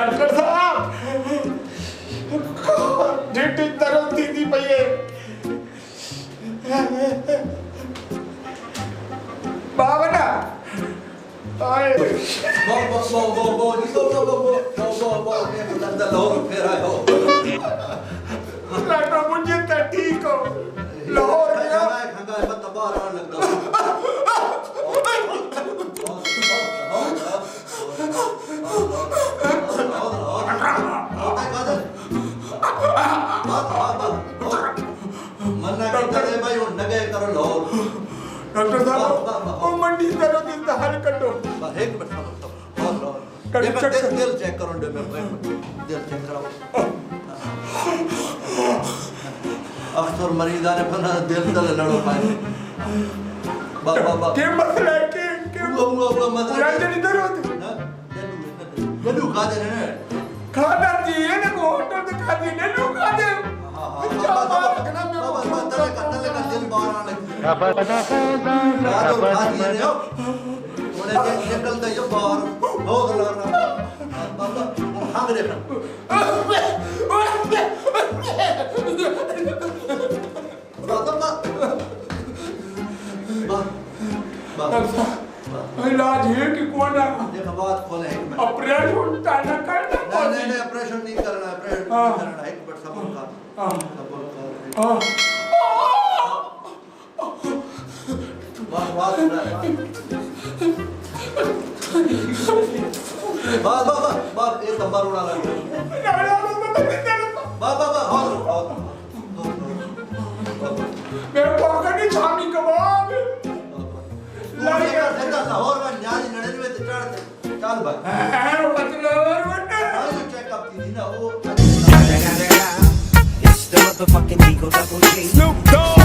Doctor साहब जिट्टी तरफ दीदी पई है बावना आए डॉक्टर मुझे तो ठीक हो लाहौर गया डॉक्टर साहब ओ मंडी करो दिल दा हल कटो एक मिनट दिल चेक करो दिल चेक कराओ अक्सर मरीज़ ने फिर दिल लड़ो पाए बाबा के मसला है के वो मसला यार जल्दी दरो गड्डू खा दे ने खाना जी ये ना को होटल में खा दे ने लोग खा दे बाबा तले का दिल बाहर आने लगी उन्हें निकलते जो बाहर बहुत लड़ना बाबा भाग देखना इलाज है कि कौन है देखो बात खोले एक मिनट ऑपरेशन करना नहीं ऑपरेशन नहीं करना ऑपरेशन नहीं करना एक मिनट सब्र कर बात एक नंबर उड़ा लगा बाबा मेरे पॉकेट नहीं छामी कबाब लाहौर में न्याज 99 ते चढ़ते चल भाई चेकअप थी ना वो It's the motherfucking Eagle Double G. Snoop Dogg.